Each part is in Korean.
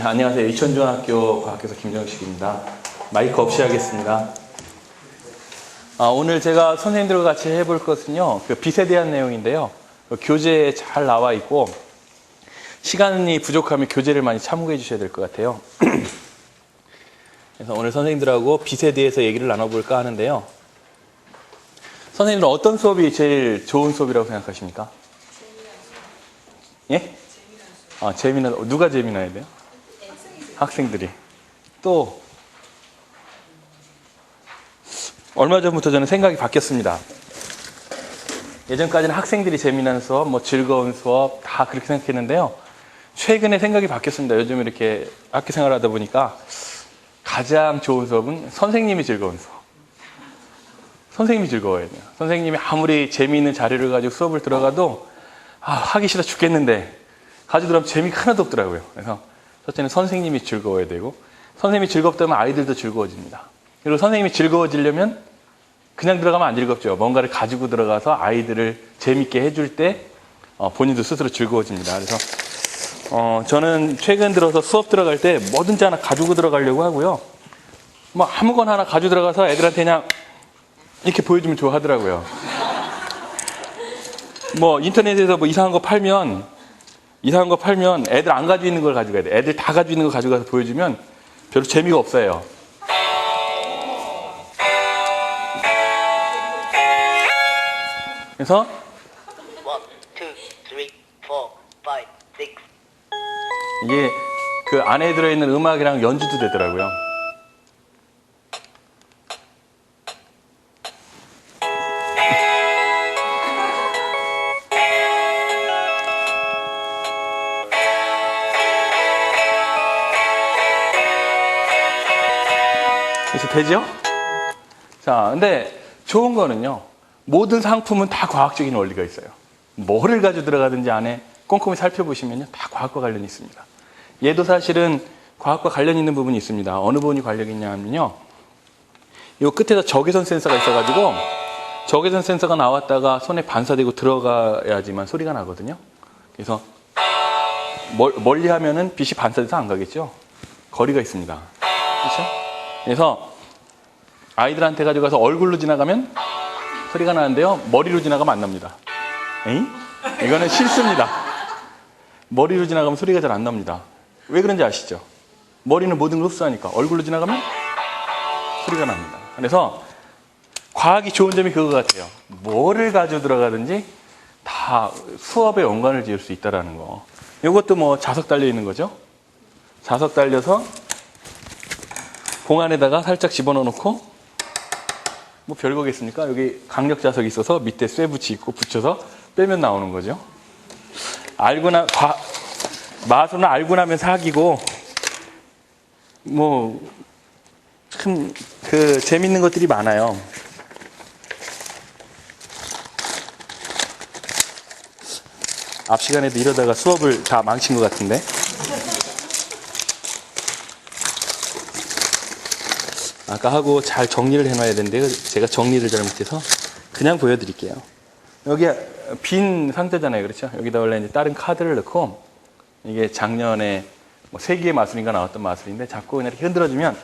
안녕하세요. 이천중학교 과학교사 김정식입니다. 마이크 없이 하겠습니다. 오늘 제가 선생님들과 같이 해볼 것은요, 그 빛에 대한 내용인데요. 교재에 잘 나와 있고, 시간이 부족하면 교재를 많이 참고해 주셔야 될 것 같아요. 그래서 오늘 선생님들하고 빛에 대해서 얘기를 나눠볼까 하는데요. 선생님들은 어떤 수업이 제일 좋은 수업이라고 생각하십니까? 예? 재미난, 누가 재미나야 돼요? 학생들이. 또, 얼마 전부터 저는 생각이 바뀌었습니다. 예전까지는 학생들이 재미난 수업, 즐거운 수업, 다 그렇게 생각했는데요. 최근에 생각이 바뀌었습니다. 요즘 이렇게 학교 생활하다 보니까 가장 좋은 수업은 선생님이 즐거운 수업. 선생님이 즐거워야 돼요. 선생님이 아무리 재미있는 자료를 가지고 수업을 들어가도, 하기 싫어 죽겠는데, 가지고 들어가면 재미가 하나도 없더라고요. 그래서 첫째는 선생님이 즐거워야 되고, 선생님이 즐겁다면 아이들도 즐거워집니다. 그리고 선생님이 즐거워지려면 그냥 들어가면 안 즐겁죠. 뭔가를 가지고 들어가서 아이들을 재밌게 해줄 때 본인도 스스로 즐거워집니다. 그래서 저는 최근 들어서 수업 들어갈 때 뭐든지 하나 가지고 들어가려고 하고요. 아무거나 하나 가지고 들어가서 애들한테 그냥 이렇게 보여주면 좋아하더라고요. 인터넷에서 이상한 거 팔면 애들 안 가지고 있는 걸 가져가야 돼. 애들 다 가지고 있는 거 가져가서 보여주면 별로 재미가 없어요. 그래서 1, 2, 3, 4, 5, 6 이게 그 안에 들어있는 음악이랑 연주도 되더라고요. 그래서 되죠? 자, 근데 좋은 거는요, 모든 상품은 다 과학적인 원리가 있어요. 뭐를 가지고 들어가든지 안에 꼼꼼히 살펴보시면요, 다 과학과 관련이 있습니다. 얘도 사실은 과학과 관련 있는 부분이 있습니다. 어느 부분이 관련이 있냐면요, 이 끝에다 적외선 센서가 있어가지고, 적외선 센서가 나왔다가 손에 반사되고 들어가야지만 소리가 나거든요. 그래서 멀리 하면은 빛이 반사돼서 안 가겠죠. 거리가 있습니다. 그렇죠? 그래서 아이들한테 가져가서 얼굴로 지나가면 소리가 나는데요, 머리로 지나가면 안 납니다. 에이? 이거는 실수입니다. 머리로 지나가면 소리가 잘 안 납니다. 왜 그런지 아시죠? 머리는 모든 걸 흡수하니까 얼굴로 지나가면 소리가 납니다. 그래서 과학이 좋은 점이 그거 같아요. 뭐를 가지고 들어가든지 다 수업에 연관을 지을 수 있다는 거. 이것도 자석 달려 있는 거죠. 자석 달려서 봉 안에다가 살짝 집어넣어 놓고, 별거겠습니까? 여기 강력 자석이 있어서 밑에 쇠붙이 있고 붙여서 빼면 나오는 거죠. 마술은 알고 나면 사기고, 참 재밌는 것들이 많아요. 앞 시간에도 이러다가 수업을 다 망친 것 같은데. 아까 하고 잘 정리를 해놔야 되는데 제가 정리를 잘못해서 그냥 보여드릴게요. 여기 빈 상자잖아요, 그렇죠? 여기다 원래 이제 다른 카드를 넣고, 이게 작년에 세계의 마술인가 나왔던 마술인데, 자꾸 그냥 이렇게 흔들어주면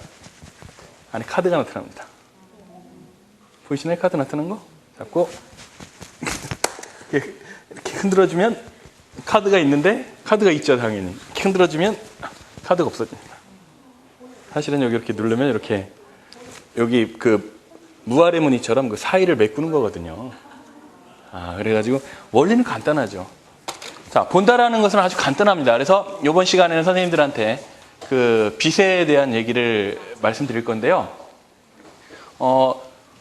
안에 카드가 나타납니다. 보이시나요? 카드 나타나는 거? 자꾸 이렇게 흔들어주면 카드가 있는데, 카드가 있죠, 당연히. 이렇게 흔들어주면 카드가 없어집니다. 사실은 여기 이렇게 누르면 이렇게 여기 그 무아래 무늬처럼 그 사이를 메꾸는 거거든요. 그래가지고 원리는 간단하죠. 자, 본다라는 것은 아주 간단합니다. 그래서 이번 시간에는 선생님들한테 그 빛에 대한 얘기를 말씀드릴 건데요.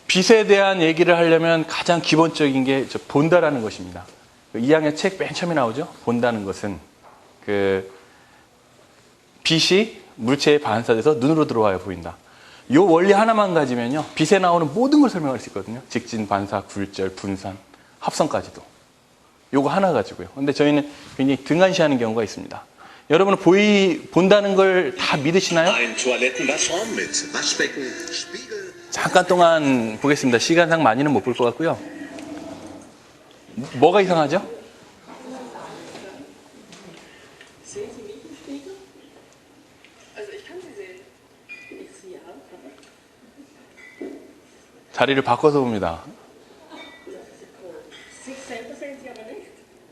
빛에 대한 얘기를 하려면 가장 기본적인 게 본다라는 것입니다. 2학년 책 맨 처음에 나오죠. 본다는 것은 그 빛이 물체에 반사돼서 눈으로 들어와야 보인다. 이 원리 하나만 가지면요, 빛에 나오는 모든 걸 설명할 수 있거든요. 직진, 반사, 굴절, 분산, 합성까지도. 요거 하나 가지고요. 근데 저희는 굉장히 등한시하는 경우가 있습니다. 여러분은 본다는 걸 다 믿으시나요? 잠깐 동안 보겠습니다. 시간상 많이는 못 볼 것 같고요. 뭐가 이상하죠? 자리를 바꿔서 봅니다.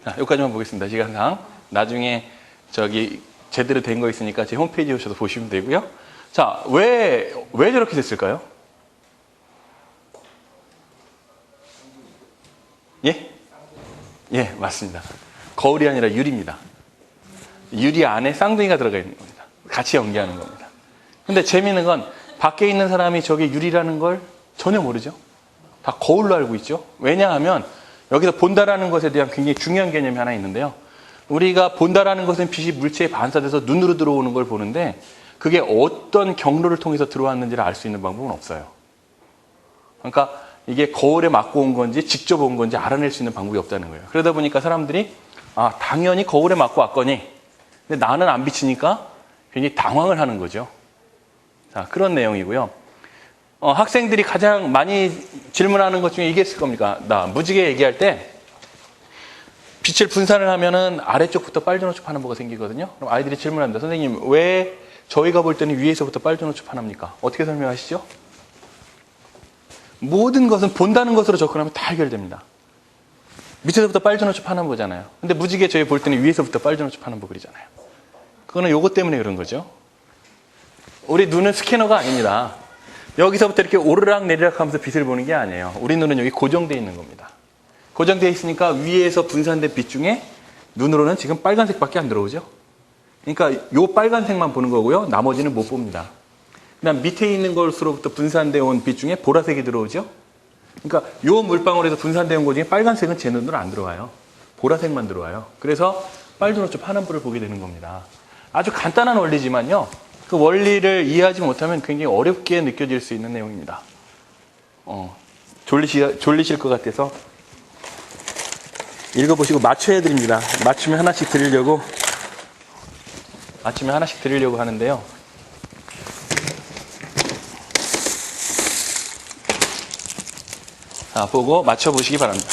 자, 여기까지만 보겠습니다. 시간상. 나중에 저기 제대로 된 거 있으니까 제 홈페이지에 오셔서 보시면 되고요. 자, 왜 저렇게 됐을까요? 예? 예, 맞습니다. 거울이 아니라 유리입니다. 유리 안에 쌍둥이가 들어가 있는 겁니다. 같이 연기하는 겁니다. 근데 재미있는 건 밖에 있는 사람이 저게 유리라는 걸 전혀 모르죠. 다 거울로 알고 있죠. 왜냐하면 여기서 본다라는 것에 대한 굉장히 중요한 개념이 하나 있는데요. 우리가 본다라는 것은 빛이 물체에 반사돼서 눈으로 들어오는 걸 보는데 그게 어떤 경로를 통해서 들어왔는지를 알 수 있는 방법은 없어요. 그러니까 이게 거울에 맞고 온 건지 직접 온 건지 알아낼 수 있는 방법이 없다는 거예요. 그러다 보니까 사람들이 당연히 거울에 맞고 왔거니 근데 나는 안 비치니까 굉장히 당황을 하는 거죠. 자, 그런 내용이고요. 학생들이 가장 많이 질문하는 것 중에 이게 있을 겁니까? 나 무지개 얘기할 때 빛을 분산을 하면은 아래쪽부터 빨주노초 파남보가 생기거든요. 그럼 아이들이 질문합니다. 선생님, 왜 저희가 볼 때는 위에서부터 빨주노초 파납니까? 어떻게 설명하시죠? 모든 것은 본다는 것으로 접근하면 다 해결됩니다. 밑에서부터 빨주노초 파남보잖아요. 근데 무지개 저희 볼 때는 위에서부터 빨주노초 파남보 그리잖아요. 그거는 요것 때문에 그런 거죠. 우리 눈은 스캐너가 아닙니다. 여기서부터 이렇게 오르락 내리락 하면서 빛을 보는 게 아니에요. 우리 눈은 여기 고정되어 있는 겁니다. 고정되어 있으니까 위에서 분산된 빛 중에 눈으로는 지금 빨간색밖에 안 들어오죠. 그러니까 요 빨간색만 보는 거고요. 나머지는 못 봅니다. 그다음 밑에 있는 것으로부터 분산되어 온 빛 중에 보라색이 들어오죠. 그러니까 요 물방울에서 분산되어 온 것 중에 빨간색은 제 눈으로 안 들어와요. 보라색만 들어와요. 그래서 빨주노초 파남보를 보게 되는 겁니다. 아주 간단한 원리지만요. 그 원리를 이해하지 못하면 굉장히 어렵게 느껴질 수 있는 내용입니다. 졸리실 것 같아서 읽어보시고 맞춰야 드립니다. 맞추면 하나씩 드리려고 하는데요. 자, 보고 맞춰보시기 바랍니다.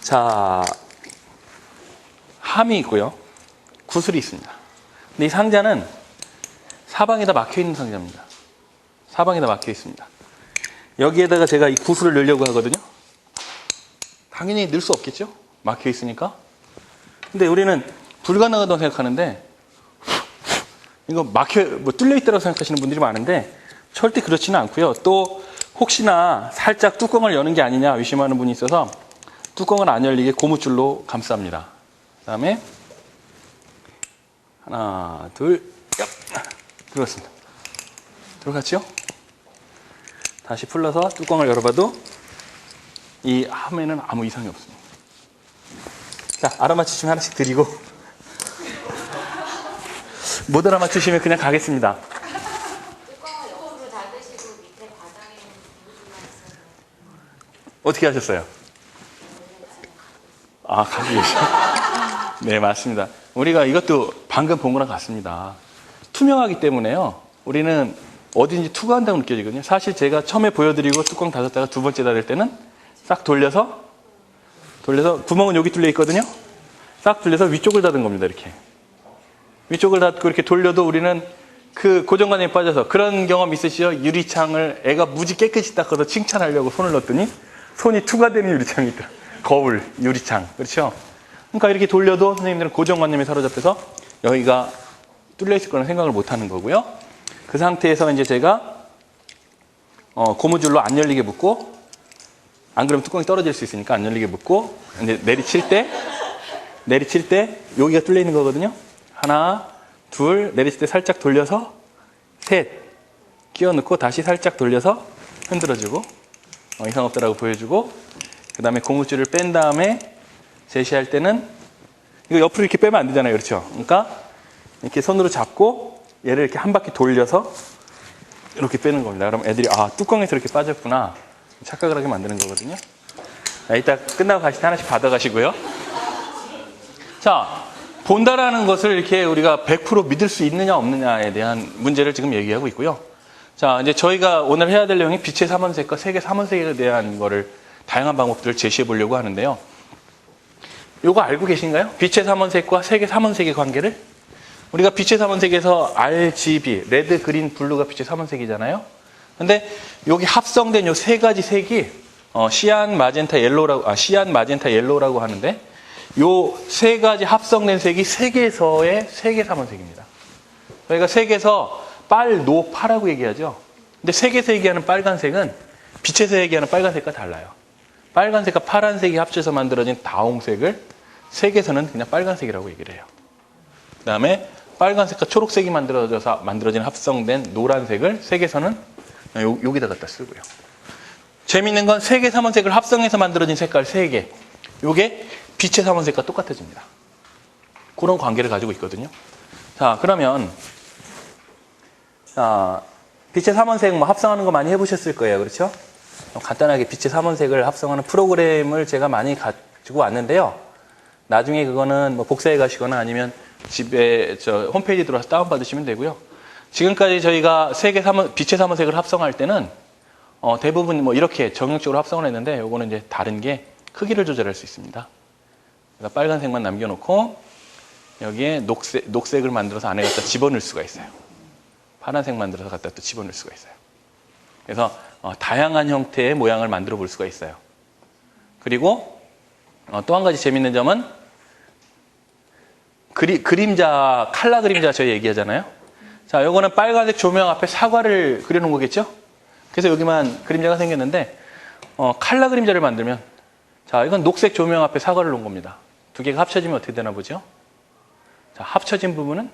자, 함이 있고요. 구슬이 있습니다. 근데 이 상자는 사방에다 막혀 있는 상자입니다. 사방에다 막혀 있습니다. 여기에다가 제가 이 구슬을 넣으려고 하거든요. 당연히 넣을 수 없겠죠? 막혀 있으니까. 근데 우리는 불가능하다고 생각하는데 이거 뚫려 있다고 생각하시는 분들이 많은데 절대 그렇지는 않고요. 또 혹시나 살짝 뚜껑을 여는 게 아니냐 의심하는 분이 있어서 뚜껑을 안 열리게 고무줄로 감쌉니다. 그 다음에 하나, 둘, 얍! 들어갔습니다. 들어갔죠? 다시 풀러서 뚜껑을 열어봐도 이 함에는 아무 이상이 없습니다. 자, 알아맞히시면 하나씩 드리고 못 알아맞히시면 그냥 가겠습니다. 뚜껑을 옆으로 닫으시고 밑에 바닥에 물만 있어요. 어떻게 하셨어요? 가고 계시죠? 네, 맞습니다. 우리가 이것도 방금 본 거랑 같습니다. 투명하기 때문에요. 우리는 어딘지 투과한다고 느껴지거든요. 사실 제가 처음에 보여드리고 뚜껑 닫았다가 두 번째 닫을 때는 싹 돌려서 구멍은 여기 뚫려 있거든요. 싹 돌려서 위쪽을 닫은 겁니다. 이렇게. 위쪽을 닫고 이렇게 돌려도 우리는 그 고정관념에 빠져서 그런 경험 있으시죠? 유리창을 애가 무지 깨끗이 닦아서 칭찬하려고 손을 넣었더니 손이 투과되는 유리창이 있더라. 거울, 유리창. 그렇죠? 그러니까 이렇게 돌려도 선생님들은 고정관념에 사로잡혀서 여기가 뚫려 있을 거는 생각을 못 하는 거고요. 그 상태에서 이제 제가 고무줄로 안 열리게 묶고, 안 그러면 뚜껑이 떨어질 수 있으니까 안 열리게 묶고, 이제 내리칠 때 여기가 뚫려 있는 거거든요. 하나, 둘, 내리칠 때 살짝 돌려서 셋, 끼워 넣고 다시 살짝 돌려서 흔들어주고, 이상 없다라고 보여주고, 그 다음에 고무줄을 뺀 다음에 제시할 때는 이거 옆으로 이렇게 빼면 안 되잖아요. 그렇죠? 그러니까 이렇게 손으로 잡고 얘를 이렇게 한 바퀴 돌려서 이렇게 빼는 겁니다. 그럼 애들이 뚜껑에서 이렇게 빠졌구나 착각을 하게 만드는 거거든요. 자, 이따 끝나고 가실 때 하나씩 받아가시고요. 자, 본다라는 것을 이렇게 우리가 100% 믿을 수 있느냐 없느냐에 대한 문제를 지금 얘기하고 있고요. 자, 이제 저희가 오늘 해야 될 내용이 빛의 삼원색과 색의 삼원색에 대한 거를 다양한 방법들을 제시해 보려고 하는데요. 요거 알고 계신가요? 빛의 삼원색과 색의 삼원색의 관계를? 우리가 빛의 삼원색에서 RGB, 레드, 그린, 블루가 빛의 삼원색이잖아요. 근데 여기 합성된 요 세 가지 색이 시안 마젠타 옐로우라고 하는데 요 세 가지 합성된 색이 색에서의 세계 삼원색입니다. 저희가 색에서 빨, 노, 파라고 얘기하죠. 근데 색에서 얘기하는 빨간색은 빛에서 얘기하는 빨간색과 달라요. 빨간색과 파란색이 합쳐서 만들어진 다홍색을 색에서는 그냥 빨간색이라고 얘기를 해요. 그 다음에 빨간색과 초록색이 만들어진 합성된 노란색을 색에서는 여기다 갖다 쓰고요. 재밌는 건 색의 삼원색을 합성해서 만들어진 색깔 3개. 요게 빛의 삼원색과 똑같아집니다. 그런 관계를 가지고 있거든요. 자, 그러면 빛의 삼원색 뭐 합성하는 거 많이 해보셨을 거예요. 그렇죠? 간단하게 빛의 삼원색을 합성하는 프로그램을 제가 많이 가지고 왔는데요. 나중에 그거는 뭐 복사해 가시거나 아니면 집에 홈페이지 들어와서 다운받으시면 되고요. 지금까지 저희가 빛의 삼원색을 합성할 때는 대부분 뭐 이렇게 정형적으로 합성을 했는데 요거는 이제 다른 게 크기를 조절할 수 있습니다. 그러니까 빨간색만 남겨놓고 여기에 녹색을 만들어서 안에 갖다 집어넣을 수가 있어요. 파란색 만들어서 갖다 또 집어넣을 수가 있어요. 그래서 다양한 형태의 모양을 만들어 볼 수가 있어요. 그리고 또 한 가지 재밌는 점은 그림자, 칼라 그림자 저희 얘기하잖아요. 자, 요거는 빨간색 조명 앞에 사과를 그려놓은 거겠죠? 그래서 여기만 그림자가 생겼는데 칼라 그림자를 만들면 자, 이건 녹색 조명 앞에 사과를 놓은 겁니다. 두 개가 합쳐지면 어떻게 되나 보죠? 자, 합쳐진 부분은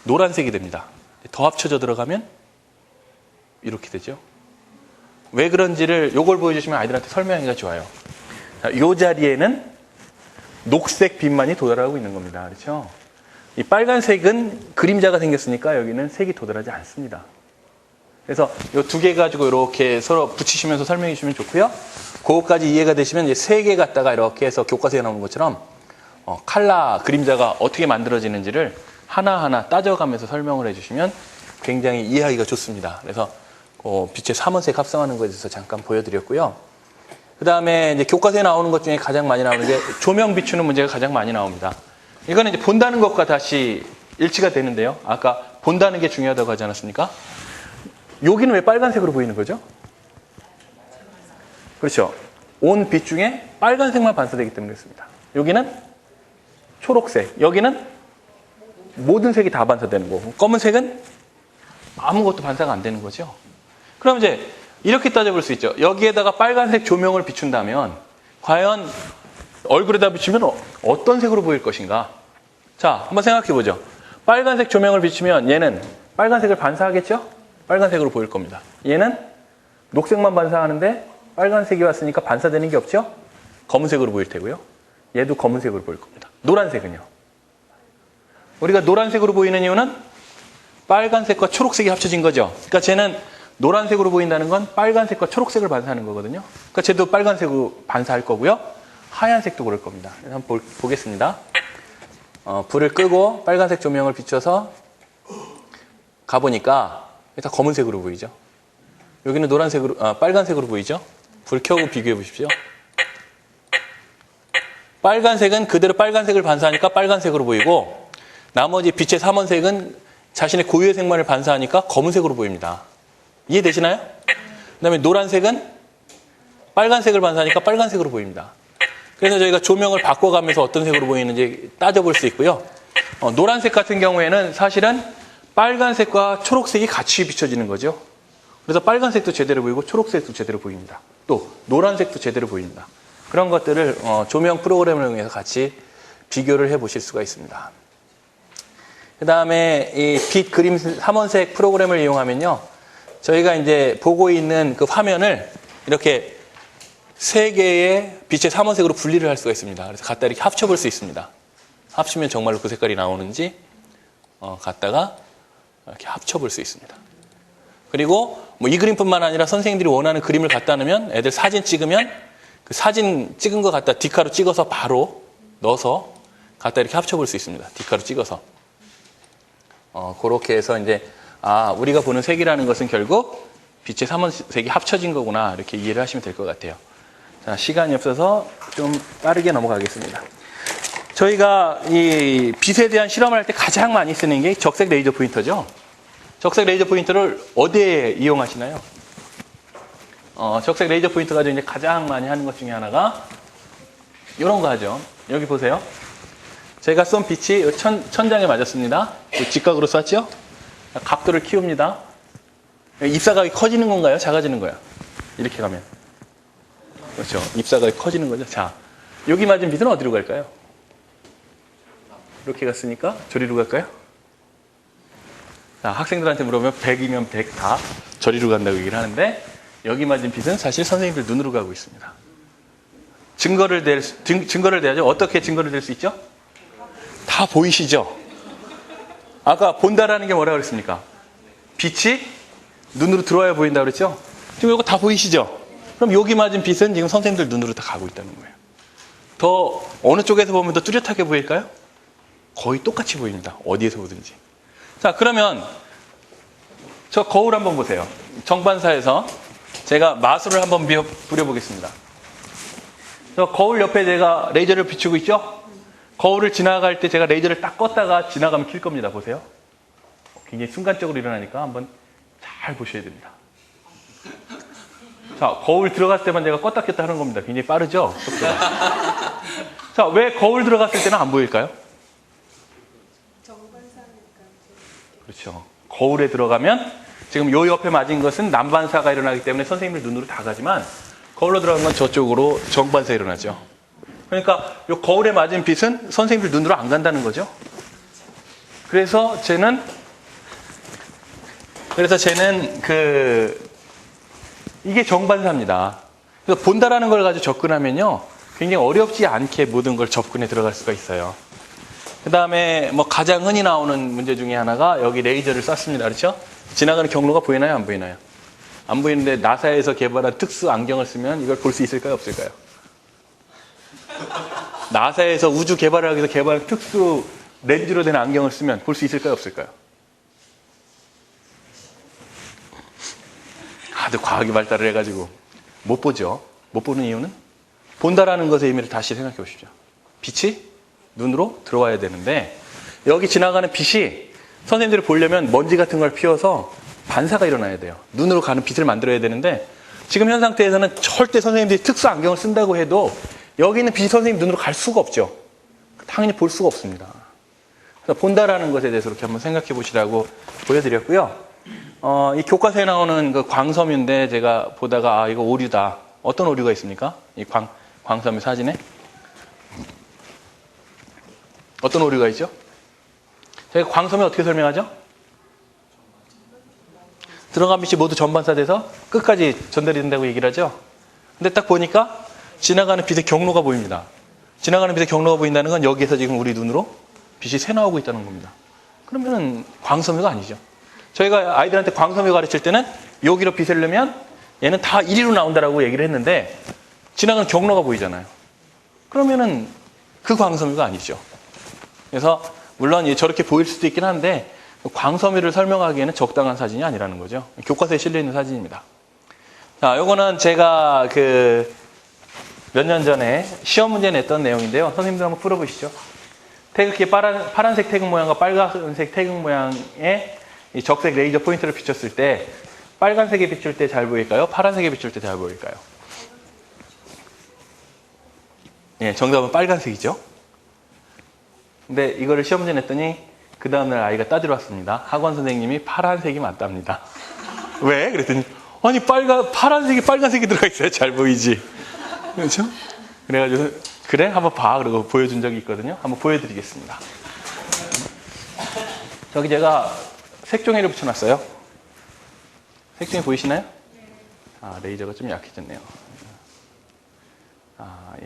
노란색이 됩니다. 더 합쳐져 들어가면 이렇게 되죠. 왜 그런지를 요걸 보여주시면 아이들한테 설명하기가 좋아요. 자, 요 자리에는 녹색 빛만이 도달하고 있는 겁니다. 그렇죠? 이 빨간색은 그림자가 생겼으니까 여기는 색이 도달하지 않습니다. 그래서 이 두 개 가지고 이렇게 서로 붙이시면서 설명해 주시면 좋고요. 그것까지 이해가 되시면 이제 세 개 갖다가 이렇게 해서 교과서에 나오는 것처럼 칼라 그림자가 어떻게 만들어지는지를 하나하나 따져가면서 설명을 해주시면 굉장히 이해하기가 좋습니다. 그래서 빛의 삼원색 합성하는 것에 대해서 잠깐 보여드렸고요. 그 다음에 이제 교과서에 나오는 것 중에 가장 많이 나오는 게 조명 비추는 문제가 가장 많이 나옵니다. 이거는 이제 본다는 것과 다시 일치가 되는데요. 아까 본다는 게 중요하다고 하지 않았습니까? 여기는 왜 빨간색으로 보이는 거죠? 그렇죠. 온 빛 중에 빨간색만 반사되기 때문에 그렇습니다. 여기는 초록색, 여기는 모든 색이 다 반사되는 거고 검은색은 아무것도 반사가 안 되는 거죠. 그럼 이제 이렇게 따져볼 수 있죠. 여기에다가 빨간색 조명을 비춘다면 과연 얼굴에다 비추면 어떤 색으로 보일 것인가? 자, 한번 생각해 보죠. 빨간색 조명을 비추면 얘는 빨간색을 반사하겠죠? 빨간색으로 보일 겁니다. 얘는 녹색만 반사하는데 빨간색이 왔으니까 반사되는 게 없죠? 검은색으로 보일 테고요. 얘도 검은색으로 보일 겁니다. 노란색은요? 우리가 노란색으로 보이는 이유는 빨간색과 초록색이 합쳐진 거죠. 그러니까 쟤는 노란색으로 보인다는 건 빨간색과 초록색을 반사하는 거거든요. 그러니까 쟤도 빨간색으로 반사할 거고요. 하얀색도 그럴 겁니다. 한번 보겠습니다. 불을 끄고 빨간색 조명을 비춰서 가보니까 다 검은색으로 보이죠. 여기는 빨간색으로 보이죠. 불 켜고 비교해 보십시오. 빨간색은 그대로 빨간색을 반사하니까 빨간색으로 보이고 나머지 빛의 삼원색은 자신의 고유의 색만을 반사하니까 검은색으로 보입니다. 이해되시나요? 그 다음에 노란색은 빨간색을 반사하니까 빨간색으로 보입니다. 그래서 저희가 조명을 바꿔가면서 어떤 색으로 보이는지 따져볼 수 있고요. 노란색 같은 경우에는 사실은 빨간색과 초록색이 같이 비춰지는 거죠. 그래서 빨간색도 제대로 보이고 초록색도 제대로 보입니다. 또 노란색도 제대로 보입니다. 그런 것들을 조명 프로그램을 이용해서 같이 비교를 해보실 수가 있습니다. 그 다음에 이 빛 그림 삼원색 프로그램을 이용하면요. 저희가 이제 보고 있는 그 화면을 이렇게 세 개의 빛의 삼원색으로 분리를 할 수가 있습니다. 그래서 갖다 이렇게 합쳐볼 수 있습니다. 합치면 정말로 그 색깔이 나오는지 갖다가 이렇게 합쳐볼 수 있습니다. 그리고 뭐 이 그림뿐만 아니라 선생님들이 원하는 그림을 갖다 놓으면 애들 사진 찍으면 그 사진 찍은 거 갖다 디카로 찍어서 바로 넣어서 갖다 이렇게 합쳐볼 수 있습니다. 디카로 찍어서. 그렇게 해서 이제 우리가 보는 색이라는 것은 결국 빛의 삼원색이 합쳐진 거구나 이렇게 이해를 하시면 될 것 같아요. 자, 시간이 없어서 좀 빠르게 넘어가겠습니다. 저희가 이 빛에 대한 실험을 할 때 가장 많이 쓰는 게 적색 레이저 포인터죠. 적색 레이저 포인터를 어디에 이용하시나요? 적색 레이저 포인터 가지고 이제 가장 많이 하는 것 중에 하나가 이런 거 하죠. 여기 보세요. 제가 쏜 빛이 천장에 맞았습니다. 직각으로 쐈죠? 각도를 키웁니다. 입사각이 커지는 건가요? 작아지는 거예요? 이렇게 가면. 그렇죠. 입사각이 커지는 거죠. 자, 여기 맞은 빛은 어디로 갈까요? 이렇게 갔으니까 저리로 갈까요? 자, 학생들한테 물어보면 100이면 100 다 저리로 간다고 얘기를 하는데 여기 맞은 빛은 사실 선생님들 눈으로 가고 있습니다. 증거를 대야죠. 어떻게 증거를 댈 수 있죠? 다 보이시죠? 아까 본다라는 게 뭐라고 그랬습니까? 빛이 눈으로 들어와야 보인다고 그랬죠? 지금 이거 다 보이시죠? 그럼 여기 맞은 빛은 지금 선생님들 눈으로 다 가고 있다는 거예요. 더 어느 쪽에서 보면 더 뚜렷하게 보일까요? 거의 똑같이 보입니다. 어디에서 보든지. 자, 그러면 저 거울 한번 보세요. 정반사에서 제가 마술을 한번 부려보겠습니다. 저 거울 옆에 제가 레이저를 비추고 있죠? 거울을 지나갈 때 제가 레이저를 딱 껐다가 지나가면 킬 겁니다. 보세요. 굉장히 순간적으로 일어나니까 한번 잘 보셔야 됩니다. 자, 거울 들어갔을 때만 제가 껐다 켰다 하는 겁니다. 굉장히 빠르죠? 속도가. 자, 왜 거울 들어갔을 때는 안 보일까요? 그렇죠. 거울에 들어가면 지금 요 옆에 맞은 것은 남반사가 일어나기 때문에 선생님들 눈으로 다 가지만 거울로 들어간 건 저쪽으로 정반사 일어나죠. 그러니까 요 거울에 맞은 빛은 선생님들 눈으로 안 간다는 거죠. 그래서 쟤는 이게 정반사입니다. 그래서 본다라는 걸 가지고 접근하면요, 굉장히 어렵지 않게 모든 걸 접근해 들어갈 수가 있어요. 그 다음에 뭐 가장 흔히 나오는 문제 중에 하나가 여기 레이저를 쐈습니다. 그렇죠? 지나가는 경로가 보이나요? 안 보이나요? 안 보이는데 나사에서 개발한 특수 안경을 쓰면 이걸 볼 수 있을까요? 없을까요? 나사에서 우주 개발을 하기 위해서 개발한 특수 렌즈로 된 안경을 쓰면 볼 수 있을까요? 없을까요? 하도 과학이 발달을 해가지고 못 보죠. 못 보는 이유는 본다라는 것의 의미를 다시 생각해 보십시오. 빛이 눈으로 들어와야 되는데 여기 지나가는 빛이 선생님들이 보려면 먼지 같은 걸 피워서 반사가 일어나야 돼요. 눈으로 가는 빛을 만들어야 되는데 지금 현 상태에서는 절대 선생님들이 특수 안경을 쓴다고 해도 여기 있는 빛이 선생님 눈으로 갈 수가 없죠. 당연히 볼 수가 없습니다. 그래서 본다라는 것에 대해서 이렇게 한번 생각해 보시라고 보여드렸고요. 이 교과서에 나오는 그 광섬유인데 제가 보다가 이거 오류다. 어떤 오류가 있습니까? 이 광섬유 사진에 어떤 오류가 있죠? 저희가 광섬유 어떻게 설명하죠? 들어간 빛이 모두 전반사돼서 끝까지 전달이 된다고 얘기를 하죠. 근데 딱 보니까 지나가는 빛의 경로가 보입니다. 지나가는 빛의 경로가 보인다는 건 여기에서 지금 우리 눈으로 빛이 새나오고 있다는 겁니다. 그러면은 광섬유가 아니죠. 저희가 아이들한테 광섬유 가르칠 때는 여기로 빛을 넣으면 얘는 다 이리로 나온다라고 얘기를 했는데 지나가는 경로가 보이잖아요. 그러면은 그 광섬유가 아니죠. 그래서 물론 저렇게 보일 수도 있긴 한데 광섬유를 설명하기에는 적당한 사진이 아니라는 거죠. 교과서에 실려 있는 사진입니다. 자, 요거는 제가 몇 년 전에 시험 문제 냈던 내용인데요. 선생님들 한번 풀어보시죠. 태극기에 파란색 태극 모양과 빨간색 태극 모양의 이 적색 레이저 포인트를 비췄을 때 빨간색에 비출 때 잘 보일까요? 파란색에 비출 때 잘 보일까요? 예, 정답은 빨간색이죠. 근데 이거를 시험 문제 냈더니 그 다음날 아이가 따지러 왔습니다. 학원 선생님이 파란색이 맞답니다. 왜? 그랬더니 아니 파란색이 빨간색이 들어가 있어요. 잘 보이지. 그렇죠? 그래가지고 그래? 한번 봐. 그러고 보여준 적이 있거든요. 한번 보여드리겠습니다. 저기 제가 색종이를 붙여놨어요. 색종이 보이시나요? 레이저가 좀 약해졌네요.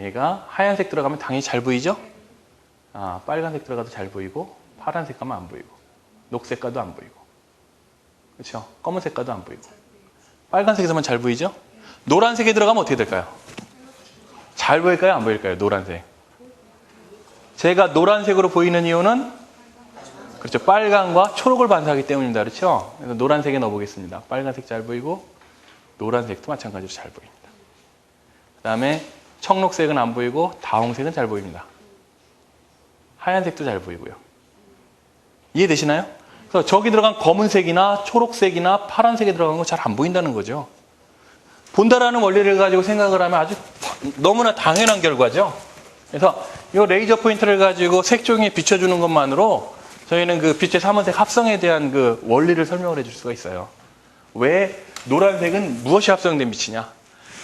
얘가 하얀색 들어가면 당연히 잘 보이죠? 빨간색 들어가도 잘 보이고 파란색 가면 안 보이고 녹색 가도 안 보이고 그렇죠? 검은색 가도 안 보이고 빨간색에서만 잘 보이죠? 노란색에 들어가면 어떻게 될까요? 잘 보일까요? 안 보일까요? 노란색. 제가 노란색으로 보이는 이유는 그렇죠. 빨간과 초록을 반사하기 때문입니다. 그렇죠? 그래서 노란색에 넣어보겠습니다. 빨간색 잘 보이고 노란색도 마찬가지로 잘 보입니다. 그 다음에 청록색은 안 보이고 다홍색은 잘 보입니다. 하얀색도 잘 보이고요. 이해되시나요? 그래서 저기 들어간 검은색이나 초록색이나 파란색에 들어간 거 잘 안 보인다는 거죠. 본다라는 원리를 가지고 생각을 하면 아주 너무나 당연한 결과죠. 그래서 이 레이저 포인터를 가지고 색종이에 비춰주는 것만으로 저희는 그 빛의 삼원색 합성에 대한 그 원리를 설명을 해줄 수가 있어요. 왜 노란색은 무엇이 합성된 빛이냐?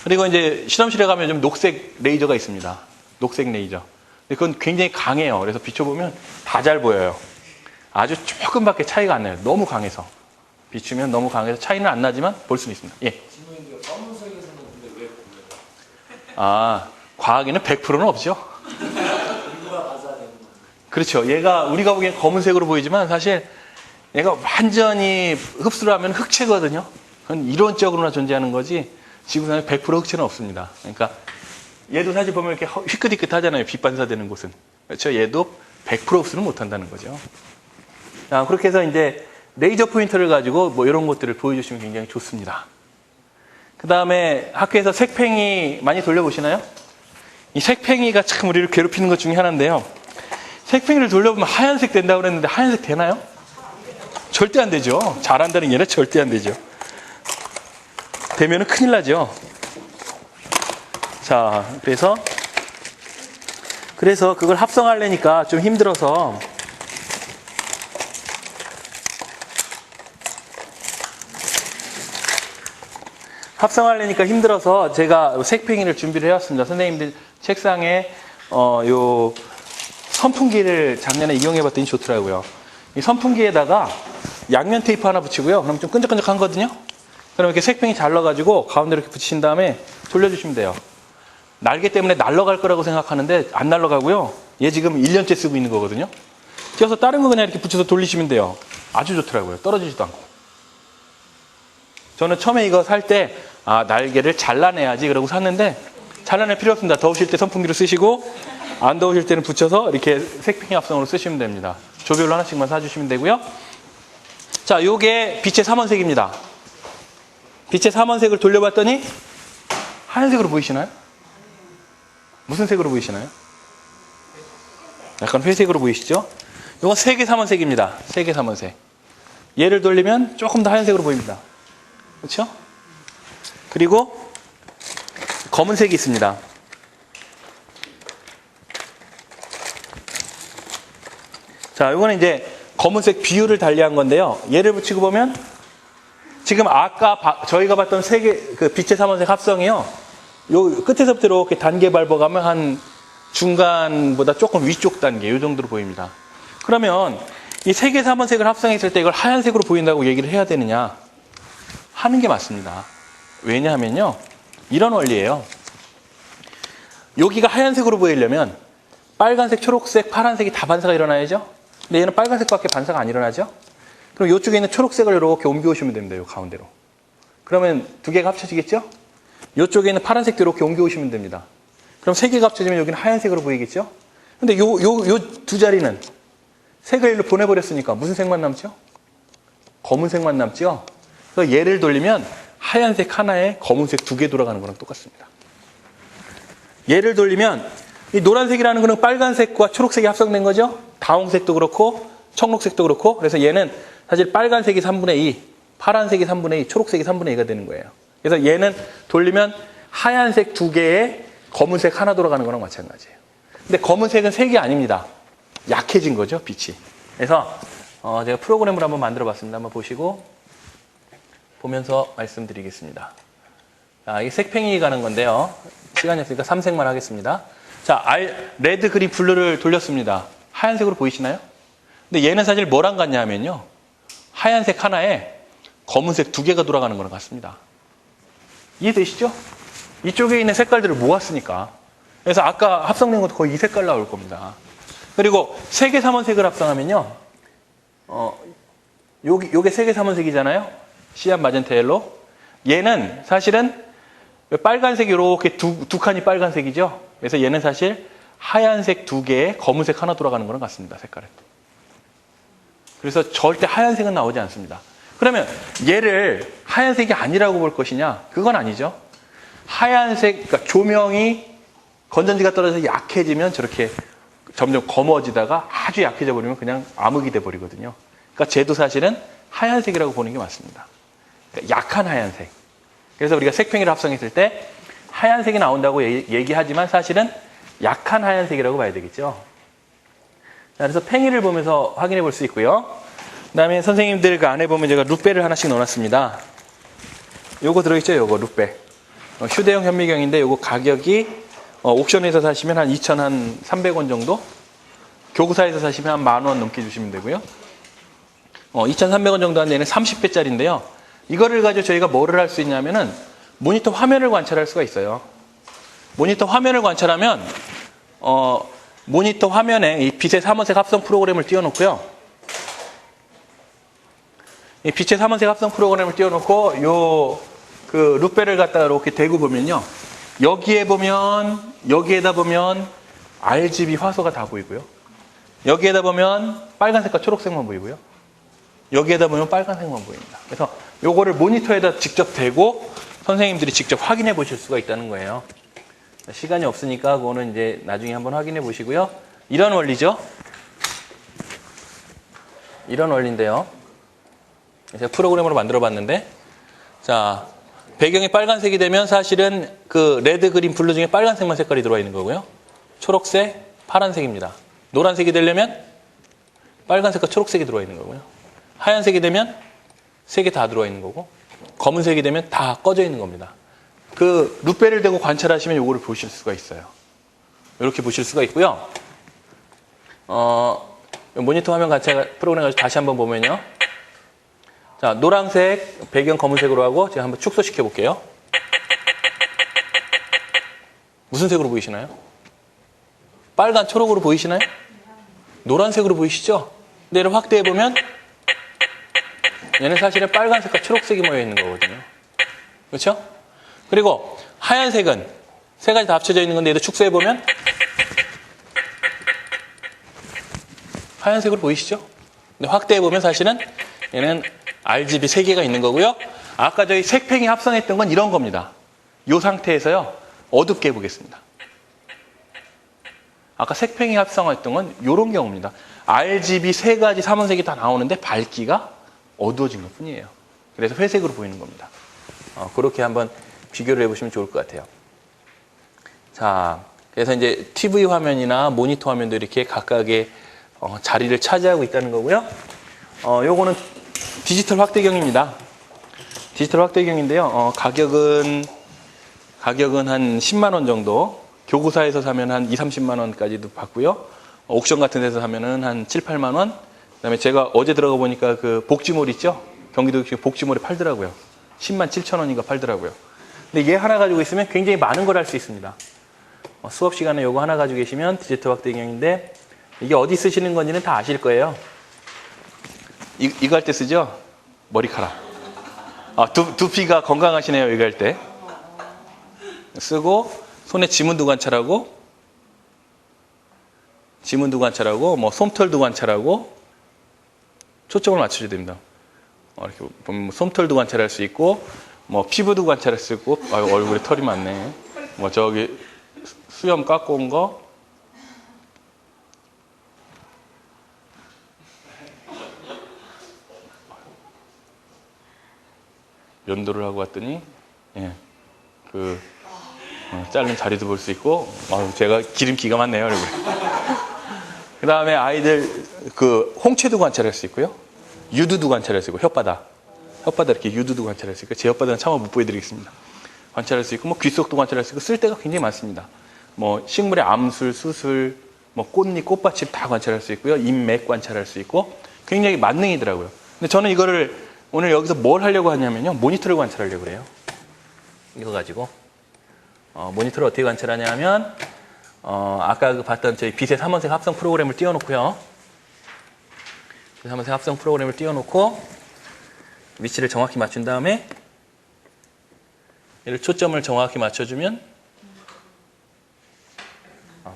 그리고 이제 실험실에 가면 좀 녹색 레이저가 있습니다. 녹색 레이저. 근데 그건 굉장히 강해요. 그래서 비춰보면 다 잘 보여요. 아주 조금밖에 차이가 안 나요. 너무 강해서. 비추면 너무 강해서 차이는 안 나지만 볼 수는 있습니다. 예. 질문인데요. 검은색에서는 근데 왜 보여요? 아, 과학에는 100%는 없죠. 우리가 가져야 되는 거. 그렇죠. 얘가 우리가 보기엔 검은색으로 보이지만 사실 얘가 완전히 흡수를 하면 흑채거든요. 그건 이론적으로나 존재하는 거지 지구상에 100% 흑채는 없습니다. 그러니까 얘도 사실 보면 이렇게 희끗희끗하잖아요. 빛 반사되는 곳은. 그렇죠. 얘도 100% 흡수는 못한다는 거죠. 자, 그렇게 해서 이제 레이저 포인터를 가지고 뭐 이런 것들을 보여주시면 굉장히 좋습니다. 그 다음에 학교에서 색팽이 많이 돌려보시나요? 이 색팽이가 참 우리를 괴롭히는 것 중에 하나인데요. 색팽이를 돌려보면 하얀색 된다고 그랬는데 하얀색 되나요? 절대 안 되죠. 잘한다는 게 아니라 절대 안 되죠. 되면은 큰일 나죠. 자, 그래서 그걸 합성하려니까 좀 힘들어서 제가 색팽이를 준비를 해왔습니다. 선생님들 책상에 요 선풍기를 작년에 이용해봤더니 좋더라고요. 이 선풍기에다가 양면 테이프 하나 붙이고요. 그럼 좀 끈적끈적하거든요. 그럼 이렇게 색팽이 잘라가지고 가운데 이렇게 붙이신 다음에 돌려주시면 돼요. 날개 때문에 날아갈 거라고 생각하는데 안 날아가고요. 얘 지금 1년째 쓰고 있는 거거든요. 띄어서 다른 거 그냥 이렇게 붙여서 돌리시면 돼요. 아주 좋더라고요. 떨어지지도 않고. 저는 처음에 이거 살 때 날개를 잘라내야지 그러고 샀는데 잘라낼 필요 없습니다. 더우실 때 선풍기로 쓰시고 안 더우실 때는 붙여서 이렇게 색팽이 합성으로 쓰시면 됩니다. 조별로 하나씩만 사주시면 되고요. 자, 요게 빛의 삼원색입니다. 빛의 삼원색을 돌려봤더니 하얀색으로 보이시나요? 무슨 색으로 보이시나요? 약간 회색으로 보이시죠? 이건 세계 삼원색입니다. 세계 삼원색. 얘를 돌리면 조금 더 하얀색으로 보입니다. 그렇죠? 그리고 검은색이 있습니다. 자, 이거는 이제 검은색 비율을 달리한 건데요. 얘를 붙이고 보면 지금 아까 저희가 봤던 그 빛의 삼원색 합성이요. 요 끝에서부터 이렇게 단계 밟아가면 한 중간보다 조금 위쪽 단계, 요 정도로 보입니다. 그러면 이 세계 삼원색을 합성했을 때 이걸 하얀색으로 보인다고 얘기를 해야 되느냐? 하는 게 맞습니다. 왜냐하면요. 이런 원리예요. 여기가 하얀색으로 보이려면 빨간색, 초록색, 파란색이 다 반사가 일어나야죠. 근데 얘는 빨간색밖에 반사가 안 일어나죠. 그럼 이쪽에 있는 초록색을 이렇게 옮겨오시면 됩니다. 요 가운데로. 그러면 두 개가 합쳐지겠죠? 이쪽에 있는 파란색도 이렇게 옮겨오시면 됩니다. 그럼 세 개가 합쳐지면 여기는 하얀색으로 보이겠죠? 근데 요 두 자리는 색을 일로 보내버렸으니까 무슨 색만 남죠? 검은색만 남죠? 그래서 얘를 돌리면 하얀색 하나에 검은색 두 개 돌아가는 거랑 똑같습니다. 얘를 돌리면 이 노란색이라는 거는 빨간색과 초록색이 합성된 거죠? 다홍색도 그렇고 청록색도 그렇고 그래서 얘는 사실 빨간색이 3분의 2, 파란색이 3분의 2, 초록색이 3분의 2가 되는 거예요. 그래서 얘는 돌리면 하얀색 두 개에 검은색 하나 돌아가는 거랑 마찬가지예요. 근데 검은색은 색이 아닙니다. 약해진 거죠, 빛이. 그래서 제가 프로그램을 한번 만들어 봤습니다. 한번 보면서 말씀드리겠습니다. 자, 이게 색팽이 가는 건데요. 시간이 없으니까 3색만 하겠습니다. 자, 레드, 그린, 블루를 돌렸습니다. 하얀색으로 보이시나요? 근데 얘는 사실 뭐랑 같냐 하면요. 하얀색 하나에 검은색 두 개가 돌아가는 거랑 같습니다. 이해되시죠? 이쪽에 있는 색깔들을 모았으니까. 그래서 아까 합성된 것도 거의 이 색깔 나올 겁니다. 그리고 세계 삼원색을 합성하면요. 요게 세계 삼원색이잖아요. 시안, 마젠타, 옐로. 얘는 사실은 빨간색이 이렇게 두 칸이 빨간색이죠. 그래서 얘는 사실 하얀색 두 개에 검은색 하나 돌아가는 거랑 같습니다. 색깔은. 그래서 절대 하얀색은 나오지 않습니다. 그러면 얘를 하얀색이 아니라고 볼 것이냐? 그건 아니죠. 하얀색, 그러니까 조명이 건전지가 떨어져서 약해지면 저렇게 점점 검어지다가 아주 약해져 버리면 그냥 암흑이 돼 버리거든요. 그러니까 쟤도 사실은 하얀색이라고 보는 게 맞습니다. 그러니까 약한 하얀색. 그래서 우리가 색팽이를 합성했을 때 하얀색이 나온다고 얘기하지만 사실은 약한 하얀색이라고 봐야 되겠죠. 자, 그래서 팽이를 보면서 확인해 볼 수 있고요. 그 다음에 선생님들 그 안에 보면 제가 룻배를 하나씩 넣어놨습니다. 요거 들어있죠? 요거 룻배. 휴대용 현미경인데 요거 가격이 옥션에서 사시면 한 2,300원 정도? 교구사에서 사시면 한 10,000원 넘게 주시면 되고요. 2,300원 정도 한 데는 30배짜리인데요. 이거를 가지고 저희가 뭐를 할 수 있냐면은 모니터 화면을 관찰할 수가 있어요. 모니터 화면을 관찰하면 모니터 화면에 이 빛의 삼원색 합성 프로그램을 띄워놓고요. 이 빛의 삼원색 합성 프로그램을 띄워놓고 요 그 룻배를 갖다가 이렇게 대고 보면요. 여기에다 보면 RGB 화소가 다 보이고요. 여기에다 보면 빨간색과 초록색만 보이고요. 여기에다 보면 빨간색만 보입니다. 그래서 요거를 모니터에다 직접 대고 선생님들이 직접 확인해 보실 수가 있다는 거예요. 시간이 없으니까 그거는 이제 나중에 한번 확인해 보시고요. 이런 원리죠. 이런 원리인데요. 제가 프로그램으로 만들어 봤는데, 자, 배경이 빨간색이 되면 사실은 그 레드, 그린, 블루 중에 빨간색만 색깔이 들어와 있는 거고요. 초록색, 파란색입니다. 노란색이 되려면 빨간색과 초록색이 들어와 있는 거고요. 하얀색이 되면 세 개 다 들어와 있는 거고, 검은색이 되면 다 꺼져 있는 겁니다. 그 룻배를 대고 관찰하시면 요거를 보실 수가 있어요. 이렇게 보실 수가 있고요. 모니터 화면 관찰 프로그램 가지고 다시 한번 보면요. 자, 노란색, 배경 검은색으로 하고 제가 한번 축소시켜 볼게요. 무슨 색으로 보이시나요? 빨간, 초록으로 보이시나요? 노란색으로 보이시죠? 근데 얘를 확대해 보면 얘는 사실은 빨간색과 초록색이 모여 있는 거거든요. 그렇죠? 그리고 하얀색은 세 가지 다 합쳐져 있는 건데 얘도 축소해 보면 하얀색으로 보이시죠? 근데 확대해 보면 사실은 얘는 RGB 3개가 있는 거고요. 아까 저희 색팽이 합성했던 건 이런 겁니다. 이 상태에서요. 어둡게 해보겠습니다. 아까 색팽이 합성했던 건 이런 경우입니다. RGB 3가지 삼원색이 다 나오는데 밝기가 어두워진 것 뿐이에요. 그래서 회색으로 보이는 겁니다. 그렇게 한번 비교를 해보시면 좋을 것 같아요. 자, 그래서 이제 TV 화면이나 모니터 화면도 이렇게 각각의 자리를 차지하고 있다는 거고요. 요거는 디지털 확대경입니다. 디지털 확대경인데요. 가격은 한 10만 원 정도. 교구사에서 사면 한 2, 30만 원까지도 받고요. 옥션 같은 데서 사면은 한 7, 8만 원. 그다음에 제가 어제 들어가 보니까 그 복지몰 있죠? 경기도 복지몰에 팔더라고요. 10만 7천 원인가 팔더라고요. 근데 얘 하나 가지고 있으면 굉장히 많은 걸 할 수 있습니다. 수업 시간에 요거 하나 가지고 계시면 디지털 확대경인데 이게 어디 쓰시는 건지는 다 아실 거예요. 이거 할 때 쓰죠? 머리카락. 두피가 건강하시네요. 이거 할 때. 쓰고 손에 지문도 관찰하고 뭐 솜털도 관찰하고 초점을 맞춰줘야 됩니다. 이렇게 보면 솜털도 관찰할 수 있고 뭐 피부도 관찰할 수 있고 얼굴에 털이 많네. 뭐 저기 수염 깎고 온 거 연도를 하고 왔더니 자른 자리도 볼 수 있고 제가 기름 기가 많네요 얼굴에. 그 다음에 아이들 그 홍채도 관찰할 수 있고요. 유두도 관찰할 수 있고 혓바닥 이렇게 유두도 관찰할 수 있고 제 혓바닥은 차마 못 보여드리겠습니다. 관찰할 수 있고 뭐 귀속도 관찰할 수 있고 쓸 데가 굉장히 많습니다. 뭐 식물의 암술, 수술, 뭐 꽃잎, 꽃받침 다 관찰할 수 있고요. 인맥 관찰할 수 있고 굉장히 만능이더라고요. 근데 저는 이거를 오늘 여기서 뭘 하려고 하냐면요. 모니터를 관찰하려고 그래요. 이거 가지고. 모니터를 어떻게 관찰하냐 하면, 아까 그 봤던 저희 빛의 삼원색 합성 프로그램을 띄워놓고요. 빛의 삼원색 합성 프로그램을 띄워놓고, 위치를 정확히 맞춘 다음에, 얘를 초점을 정확히 맞춰주면,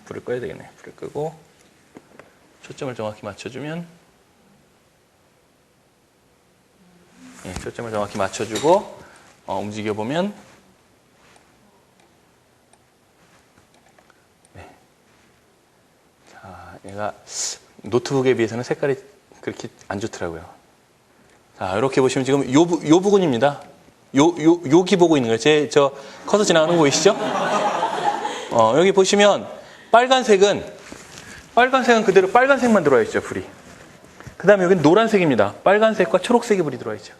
불을 꺼야 되겠네. 불을 끄고, 초점을 정확히 맞춰주면, 초점을 정확히 맞춰주고 움직여보면 자, 얘가 노트북에 비해서는 색깔이 그렇게 안 좋더라고요. 자, 이렇게 보시면 지금 요 부분입니다. 여기 보고 있는 거예요. 저 커서 지나가는 거 보이시죠? 여기 보시면 빨간색은 그대로 빨간색만 들어와 있죠, 불이. 그 다음에 여기는 노란색입니다. 빨간색과 초록색의 불이 들어와 있죠.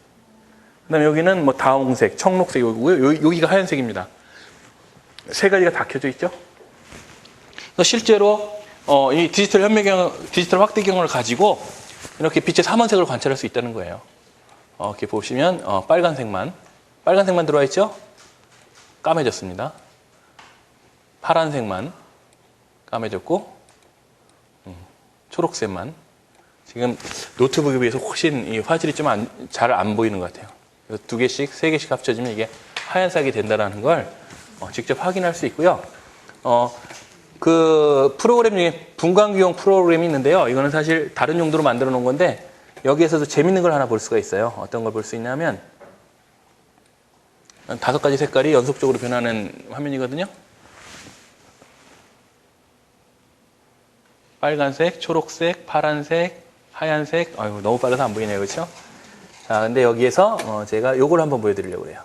그 다음에 여기는 뭐 다홍색, 청록색이고요. 여기가 하얀색입니다. 세 가지가 다 켜져 있죠. 그래서 실제로 이 디지털 확대경을 가지고 이렇게 빛의 삼원색을 관찰할 수 있다는 거예요. 이렇게 보시면 빨간색만 들어와 있죠. 까매졌습니다. 파란색만 까매졌고 초록색만. 지금 노트북에 비해서 훨씬 이 화질이 좀 잘 안 보이는 것 같아요. 그래서 2개씩, 3개씩 합쳐지면 이게 하얀색이 된다는 걸 직접 확인할 수 있고요. 그 프로그램 중에 분광기용 프로그램이 있는데요. 이거는 사실 다른 용도로 만들어 놓은 건데 여기에서도 재밌는 걸 하나 볼 수가 있어요. 어떤 걸 볼 수 있냐면 5가지 색깔이 연속적으로 변하는 화면이거든요. 빨간색, 초록색, 파란색, 하얀색. 아이고, 너무 빨라서 안 보이네요. 그렇죠? 자, 근데 여기에서 제가 요걸 한번 보여드리려고 해요.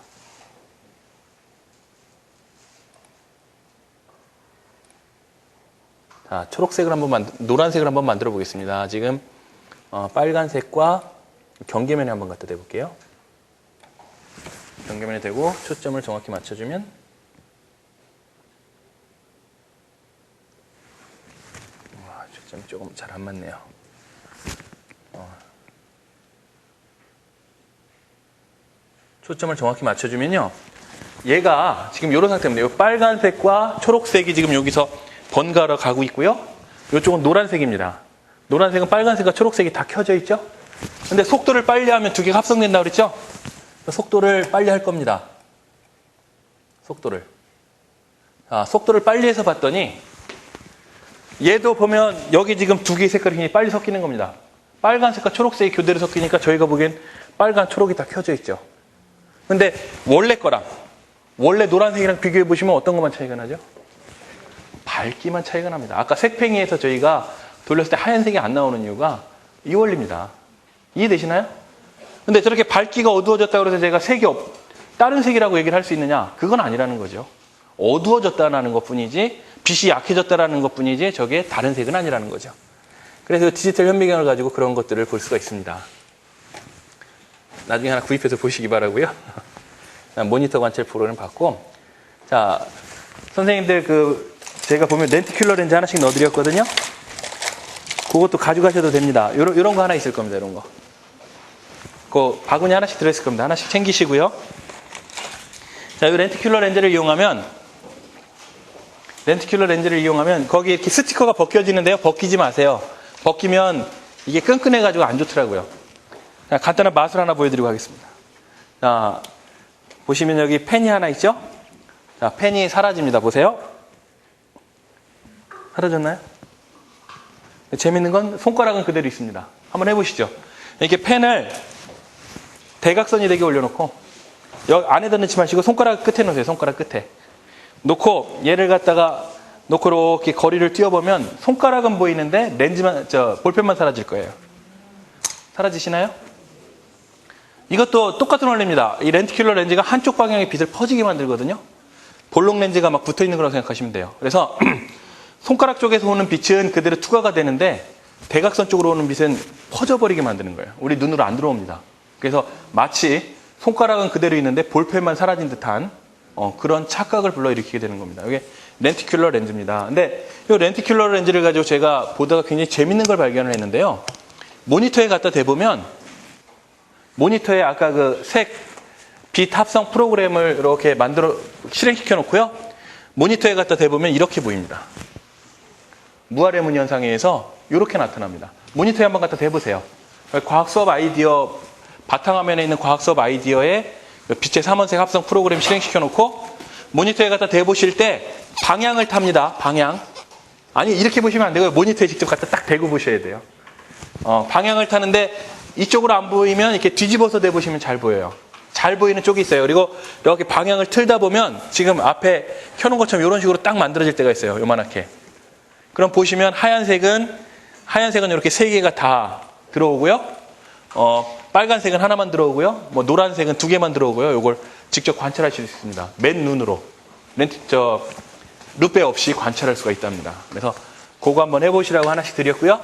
자, 초록색을 노란색을 한번 만들어 보겠습니다. 지금 빨간색과 경계면에 한번 갖다 대볼게요. 경계면에 대고 초점을 정확히 맞춰주면 초점이 조금 잘 안 맞네요. 초점을 정확히 맞춰주면요. 얘가 지금 이런 상태입니다. 이 빨간색과 초록색이 지금 여기서 번갈아 가고 있고요. 이쪽은 노란색입니다. 노란색은 빨간색과 초록색이 다 켜져 있죠. 근데 속도를 빨리 하면 두 개가 합성된다고 그랬죠. 속도를 빨리 할 겁니다. 속도를 빨리 해서 봤더니 얘도 보면 여기 지금 두 개의 색깔이 굉장히 빨리 섞이는 겁니다. 빨간색과 초록색이 교대로 섞이니까 저희가 보기엔 빨간, 초록이 다 켜져 있죠. 근데 원래 노란색이랑 비교해 보시면 어떤 것만 차이가 나죠? 밝기만 차이가 납니다. 아까 색팽이에서 저희가 돌렸을 때 하얀색이 안 나오는 이유가 이 원리입니다. 이해되시나요? 근데 저렇게 밝기가 어두워졌다고 해서 제가 색이 다른 색이라고 얘기를 할 수 있느냐? 그건 아니라는 거죠. 어두워졌다는 것 뿐이지 빛이 약해졌다는 것 뿐이지 저게 다른 색은 아니라는 거죠. 그래서 디지털 현미경을 가지고 그런 것들을 볼 수가 있습니다. 나중에 하나 구입해서 보시기 바라고요. 모니터 관찰 프로그램 받고, 자, 선생님들 제가 보면 렌티큘러 렌즈 하나씩 넣어드렸거든요. 그것도 가져가셔도 됩니다. 요런 거 하나 있을 겁니다. 이런 거. 그 바구니 하나씩 들어있을 겁니다. 하나씩 챙기시고요. 자, 이 렌티큘러 렌즈를 이용하면 거기 이렇게 스티커가 벗겨지는데요. 벗기지 마세요. 벗기면 이게 끈끈해가지고 안 좋더라고요. 자, 간단한 맛을 하나 보여드리고 하겠습니다. 자, 보시면 여기 펜이 하나 있죠? 자, 펜이 사라집니다. 보세요. 사라졌나요? 재밌는 건 손가락은 그대로 있습니다. 한번 해보시죠. 이렇게 펜을 대각선이 되게 올려놓고 여기 안에다 넣지 마시고 손가락 끝에 놓으세요. 손가락 끝에 놓고 얘를 갖다가 놓고 이렇게 거리를 띄워보면 손가락은 보이는데 볼펜만 사라질 거예요. 사라지시나요? 이것도 똑같은 원리입니다. 이 렌티큘러 렌즈가 한쪽 방향의 빛을 퍼지게 만들거든요. 볼록 렌즈가 막 붙어있는 거라고 생각하시면 돼요. 그래서 손가락 쪽에서 오는 빛은 그대로 투과가 되는데 대각선 쪽으로 오는 빛은 퍼져버리게 만드는 거예요. 우리 눈으로 안 들어옵니다. 그래서 마치 손가락은 그대로 있는데 볼펜만 사라진 듯한 그런 착각을 불러일으키게 되는 겁니다. 이게 렌티큘러 렌즈입니다. 근데 이 렌티큘러 렌즈를 가지고 제가 보다가 굉장히 재밌는 걸 발견을 했는데요. 모니터에 갖다 대보면 모니터에 아까 그 빛 합성 프로그램을 이렇게 실행시켜 놓고요. 모니터에 갖다 대보면 이렇게 보입니다. 무알레문 현상에 의해서 이렇게 나타납니다. 모니터에 한번 갖다 대보세요. 과학 수업 아이디어, 바탕화면에 있는 과학 수업 아이디어에 빛의 삼원색 합성 프로그램 실행시켜 놓고 모니터에 갖다 대보실 때 방향을 탑니다. 방향. 아니, 이렇게 보시면 안 되고요. 모니터에 직접 갖다 딱 대고 보셔야 돼요. 방향을 타는데 이쪽으로 안 보이면 이렇게 뒤집어서 대보시면 잘 보여요. 잘 보이는 쪽이 있어요. 그리고 이렇게 방향을 틀다 보면 지금 앞에 켜놓은 것처럼 이런 식으로 딱 만들어질 때가 있어요. 요만하게. 그럼 보시면 하얀색은 하얀색은 이렇게 3개가 다 들어오고요. 빨간색은 하나만 들어오고요. 뭐 노란색은 2개만 들어오고요. 이걸 직접 관찰하실 수 있습니다. 맨 눈으로 루페 없이 관찰할 수가 있답니다. 그래서 그거 한번 해보시라고 하나씩 드렸고요.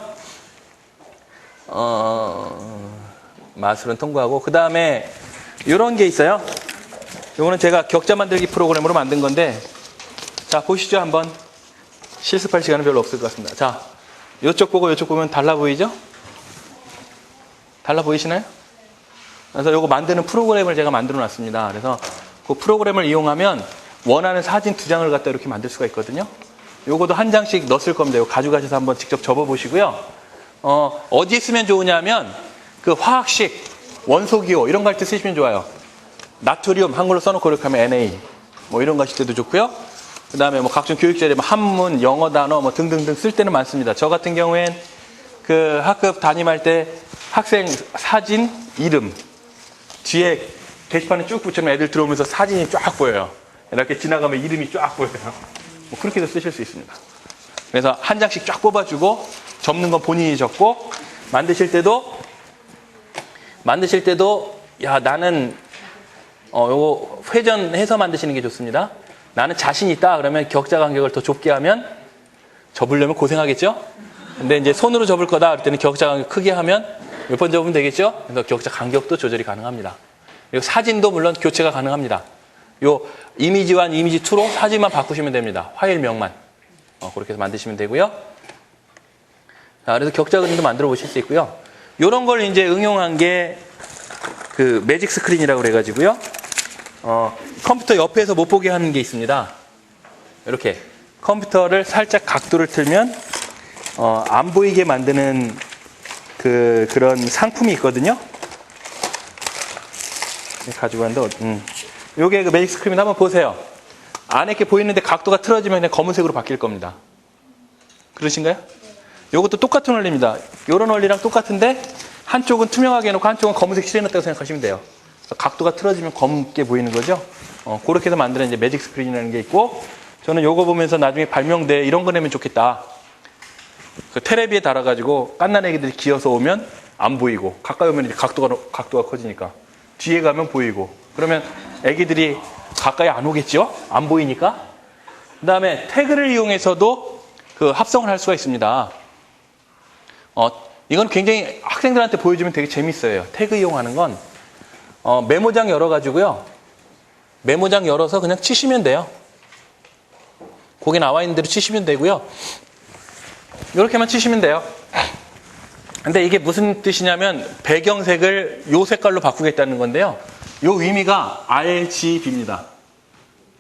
마술은 통과하고 그 다음에 이런 게 있어요. 이거는 제가 격자 만들기 프로그램으로 만든 건데 자 보시죠. 한번 실습할 시간은 별로 없을 것 같습니다. 자 이쪽 보고 이쪽 보면 달라 보이죠? 달라 보이시나요? 그래서 이거 만드는 프로그램을 제가 만들어 놨습니다. 그래서 그 프로그램을 이용하면 원하는 사진 2장을 갖다 이렇게 만들 수가 있거든요. 요거도 한 장씩 넣었을 겁니다. 이거 가져가셔서 한번 직접 접어 보시고요. 어디에 쓰면 좋으냐면 그 화학식, 원소기호 이런 거 할 때 쓰시면 좋아요. 나트륨 한글로 써놓고 이렇게 하면 Na 뭐 이런 거 하실 때도 좋고요. 그 다음에 뭐 각종 교육자료, 뭐 한문, 영어 단어 뭐 등등등 쓸 때는 많습니다. 저 같은 경우엔 그 학급 담임할 때 학생 사진, 이름 뒤에 게시판에 쭉 붙이면 애들 들어오면서 사진이 쫙 보여요. 이렇게 지나가면 이름이 쫙 보여요. 뭐 그렇게도 쓰실 수 있습니다. 그래서 한 장씩 쫙 뽑아주고 접는 건 본인이 접고 만드실 때도 야 나는 요거 회전해서 만드시는 게 좋습니다. 나는 자신 있다 그러면 격자 간격을 더 좁게 하면 접으려면 고생하겠죠? 근데 이제 손으로 접을 거다 그럴 때는 격자 간격 크게 하면 몇 번 접으면 되겠죠? 그래서 격자 간격도 조절이 가능합니다. 그리고 사진도 물론 교체가 가능합니다. 요 이미지 1, 이미지 2로 사진만 바꾸시면 됩니다. 파일명만. 그렇게 해서 만드시면 되고요. 자, 그래서 격자 그림도 만들어 보실 수 있고요. 요런 걸 이제 응용한 게 그 매직 스크린이라고 그래가지고요. 컴퓨터 옆에서 못 보게 하는 게 있습니다. 이렇게 컴퓨터를 살짝 각도를 틀면 안 보이게 만드는 그런 상품이 있거든요. 가지고 왔는데, 요게 그 매직 스크린 한번 보세요. 안에 이렇게 보이는데 각도가 틀어지면 그냥 검은색으로 바뀔 겁니다. 그러신가요? 요것도 똑같은 원리입니다. 요런 원리랑 똑같은데 한쪽은 투명하게 해놓고 한쪽은 검은색 칠해놨다고 생각하시면 돼요. 각도가 틀어지면 검게 보이는 거죠. 그렇게 해서 만드는 이제 매직 스크린이라는 게 있고, 저는 요거 보면서 나중에 발명대 이런 거 내면 좋겠다. 그 테레비에 달아가지고 깐난 애기들이 기어서 오면 안 보이고, 가까이 오면 이제 각도가 커지니까 뒤에 가면 보이고, 그러면 애기들이 가까이 안 오겠죠? 안 보이니까. 그 다음에 태그를 이용해서도 그 합성을 할 수가 있습니다. 이건 굉장히 학생들한테 보여주면 되게 재밌어요. 태그 이용하는 건 메모장 열어가지고요. 메모장 열어서 그냥 치시면 돼요. 거기 나와 있는 대로 치시면 되고요. 이렇게만 치시면 돼요. 근데 이게 무슨 뜻이냐면 배경색을 요 색깔로 바꾸겠다는 건데요. 요 의미가 RGB입니다.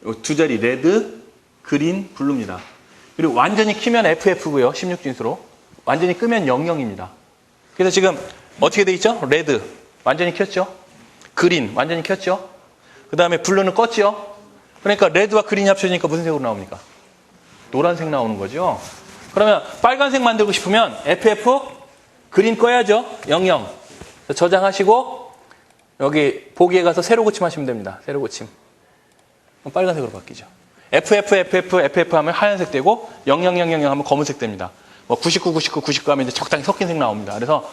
요 두 자리 레드, 그린, 블루입니다. 그리고 완전히 키면 FF고요. 16진수로. 완전히 끄면 00입니다. 그래서 지금 어떻게 돼 있죠? 레드 완전히 켰죠? 그린 완전히 켰죠? 그 다음에 블루는 껐죠? 그러니까 레드와 그린이 합쳐지니까 무슨 색으로 나옵니까? 노란색 나오는 거죠. 그러면 빨간색 만들고 싶으면 FF 그린 꺼야죠. 00 저장하시고 여기 보기에 가서 세로 고침하시면 됩니다. 세로 고침. 그럼 빨간색으로 바뀌죠. FF 하면 하얀색 되고 0000 하면 검은색 됩니다. 뭐 99, 99, 99 하면 이제 적당히 섞인 색 나옵니다. 그래서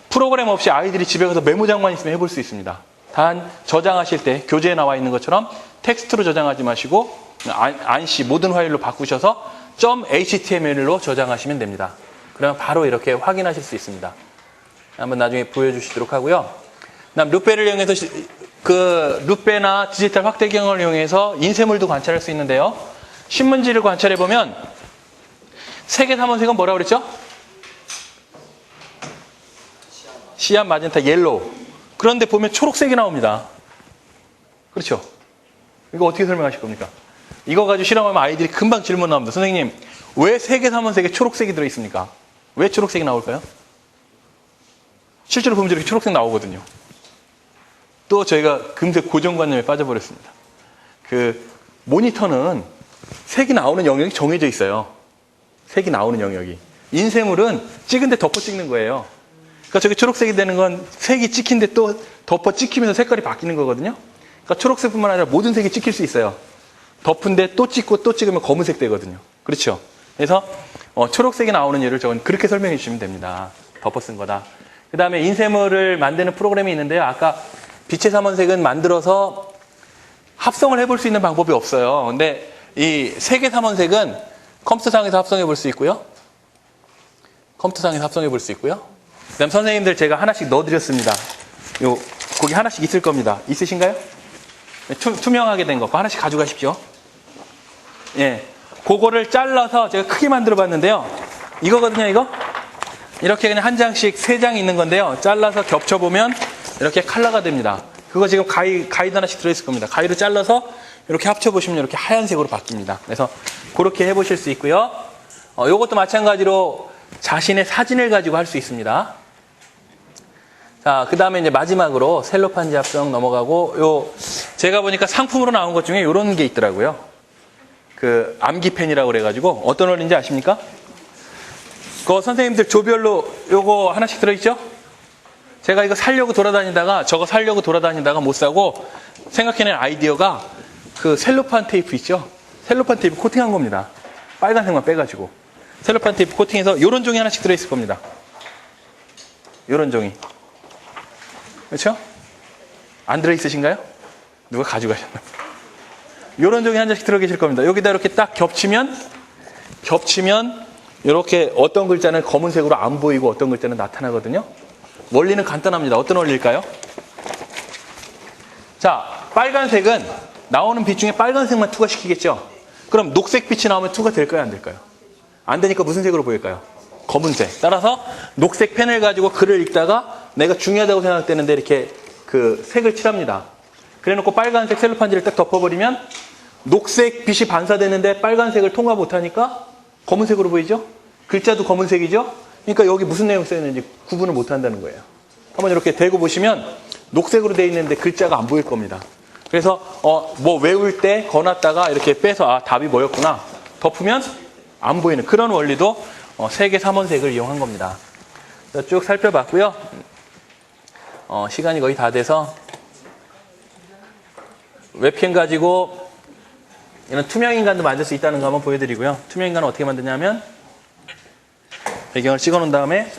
프로그램 없이 아이들이 집에 가서 메모장만 있으면 해볼 수 있습니다. 단 저장하실 때 교재에 나와 있는 것처럼 텍스트로 저장하지 마시고 안시 모든 파일로 바꾸셔서 .html로 저장하시면 됩니다. 그러면 바로 이렇게 확인하실 수 있습니다. 한번 나중에 보여주시도록 하고요. 그다음 루페를 이용해서 루페나 디지털 확대경을 이용해서 인쇄물도 관찰할 수 있는데요. 신문지를 관찰해 보면 색의 삼원색은 뭐라고 그랬죠? 시안, 마젠타, 옐로우. 그런데 보면 초록색이 나옵니다. 그렇죠? 이거 어떻게 설명하실 겁니까? 이거 가지고 실험하면 아이들이 금방 질문 나옵니다. 선생님, 왜 색의 삼원색에 초록색이 들어있습니까? 왜 초록색이 나올까요? 실제로 보면 이렇게 초록색 나오거든요. 또 저희가 금세 고정관념에 빠져버렸습니다. 그 모니터는 색이 나오는 영역이 정해져 있어요. 색이 나오는 영역이. 인쇄물은 찍은데 덮어 찍는 거예요. 그러니까 저게 초록색이 되는 건 색이 찍힌데 또 덮어 찍히면서 색깔이 바뀌는 거거든요. 그러니까 초록색뿐만 아니라 모든 색이 찍힐 수 있어요. 덮은데 또 찍고 또 찍으면 검은색 되거든요. 그렇죠? 그래서 초록색이 나오는 예를 저건 그렇게 설명해 주시면 됩니다. 덮어 쓴 거다. 그 다음에 인쇄물을 만드는 프로그램이 있는데요. 아까 빛의 삼원색은 만들어서 합성을 해볼 수 있는 방법이 없어요. 근데 이 색의 삼원색은 컴퓨터상에서 합성해 볼 수 있고요. 컴퓨터상에서 합성해 볼 수 있고요. 그 다음 선생님들 제가 하나씩 넣어드렸습니다. 거기 하나씩 있을 겁니다. 있으신가요? 투명하게 된 거 하나씩 가져가십시오. 예, 그거를 잘라서 제가 크게 만들어 봤는데요. 이거거든요, 이거. 이렇게 그냥 한 장씩 3장 있는 건데요. 잘라서 겹쳐보면 이렇게 컬러가 됩니다. 그거 지금 가위도 하나씩 들어있을 겁니다. 가위로 잘라서 이렇게 합쳐보시면 이렇게 하얀색으로 바뀝니다. 그래서 그렇게 해보실 수 있고요. 요것도 마찬가지로 자신의 사진을 가지고 할 수 있습니다. 자, 그 다음에 이제 마지막으로 셀로판지 합성 넘어가고, 제가 보니까 상품으로 나온 것 중에 이런 게 있더라고요. 그 암기펜이라고 그래가지고, 어떤 원리인지 아십니까? 그 선생님들 조별로 요거 하나씩 들어있죠? 제가 이거 살려고 돌아다니다가, 저거 살려고 돌아다니다가 못 사고, 생각해낸 아이디어가 그 셀로판 테이프 있죠? 셀로판 테이프 코팅한 겁니다. 빨간색만 빼가지고. 셀로판 테이프 코팅해서 요런 종이 하나씩 들어있을 겁니다. 요런 종이. 그렇죠? 안 들어있으신가요? 누가 가져가셨나? 요런 종이 한 장씩 들어 계실 겁니다. 여기다 이렇게 딱 겹치면 이렇게 어떤 글자는 검은색으로 안 보이고 어떤 글자는 나타나거든요. 원리는 간단합니다. 어떤 원리일까요? 자, 빨간색은 나오는 빛 중에 빨간색만 투과시키겠죠? 그럼 녹색 빛이 나오면 투가 될까요? 안 될까요? 안 되니까 무슨 색으로 보일까요? 검은색. 따라서 녹색 펜을 가지고 글을 읽다가 내가 중요하다고 생각되는데 이렇게 그 색을 칠합니다. 그래 놓고 빨간색 셀로판지를 딱 덮어버리면 녹색 빛이 반사되는데 빨간색을 통과 못하니까 검은색으로 보이죠? 글자도 검은색이죠? 그러니까 여기 무슨 내용 써있는지 구분을 못한다는 거예요. 한번 이렇게 대고 보시면 녹색으로 되어 있는데 글자가 안 보일 겁니다. 그래서 뭐 외울 때 거놨다가 이렇게 빼서 답이 뭐였구나 덮으면 안 보이는 그런 원리도 색의 삼원색을 이용한 겁니다. 쭉 살펴봤고요. 시간이 거의 다 돼서 웹캠 가지고 이런 투명인간도 만들 수 있다는 거 한번 보여드리고요. 투명인간은 어떻게 만드냐면 배경을 찍어 놓은 다음에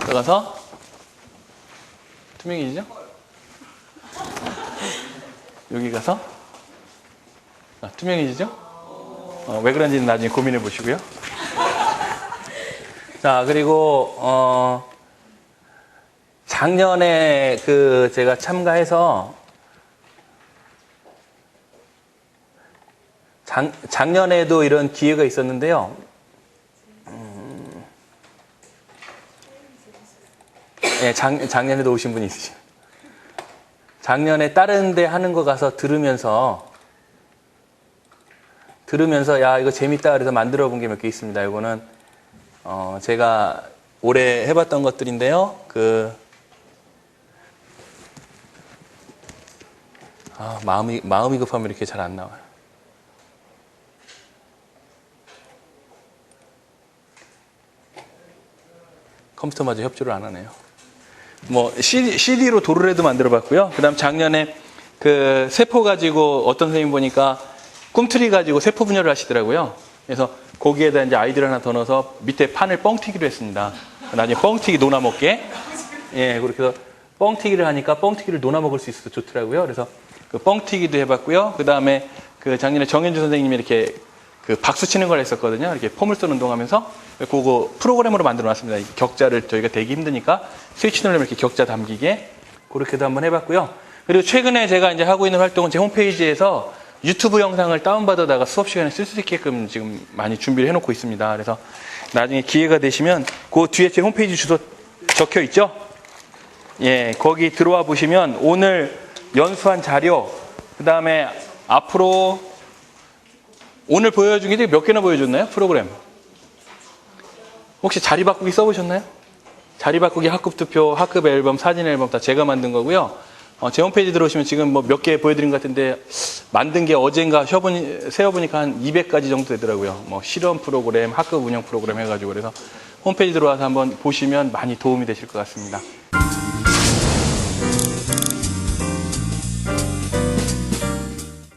들어가서 투명이죠? 여기 가서 투명이죠? 왜 그런지는 나중에 고민해 보시고요. 자, 그리고 작년에 제가 참가해서 작년에도 이런 기회가 있었는데요. 네, 작년에도 오신 분이 있으시죠. 작년에 다른 데 하는 거 가서 들으면서 야 이거 재밌다 그래서 만들어 본 게 몇 개 있습니다. 이거는 제가 올해 해봤던 것들인데요. 마음이 급하면 이렇게 잘 안 나와요. 컴퓨터마저 협조를 안 하네요. 뭐 CD로 도르래도 만들어봤고요. 그다음 작년에 세포 가지고 어떤 선생님 보니까 꿈틀이 가지고 세포 분열을 하시더라고요. 그래서 거기에다 이제 아이디를 하나 더 넣어서 밑에 판을 뻥튀기로 했습니다. 나중에 뻥튀기 논아 먹게. 예, 그렇게 해서 뻥튀기를 하니까 뻥튀기를 논아 먹을 수 있어서 좋더라고요. 그래서 뻥튀기도 해봤고요. 그 다음에 작년에 정현주 선생님이 이렇게 박수 치는 걸 했었거든요. 이렇게 포물선 운동하면서 그거 프로그램으로 만들어 놨습니다. 격자를 저희가 대기 힘드니까 스위치 누르면 이렇게 격자 담기게 그렇게도 한번 해봤고요. 그리고 최근에 제가 이제 하고 있는 활동은 제 홈페이지에서 유튜브 영상을 다운받아다가 수업 시간에 쓸 수 있게끔 지금 많이 준비를 해놓고 있습니다. 그래서 나중에 기회가 되시면 그 뒤에 제 홈페이지 주소 적혀 있죠? 예, 거기 들어와 보시면 오늘 연수한 자료, 그 다음에 앞으로 오늘 보여준 게 몇 개나 보여줬나요? 프로그램. 혹시 자리 바꾸기 써보셨나요? 자리 바꾸기 학급 투표, 학급 앨범, 사진 앨범 다 제가 만든 거고요. 제 홈페이지 들어오시면 지금 뭐 몇 개 보여드린 것 같은데 만든 게 어젠가 세어보니까 한 200가지 정도 되더라고요. 뭐 실험 프로그램, 학급 운영 프로그램 해가지고 그래서 홈페이지 들어와서 한번 보시면 많이 도움이 되실 것 같습니다.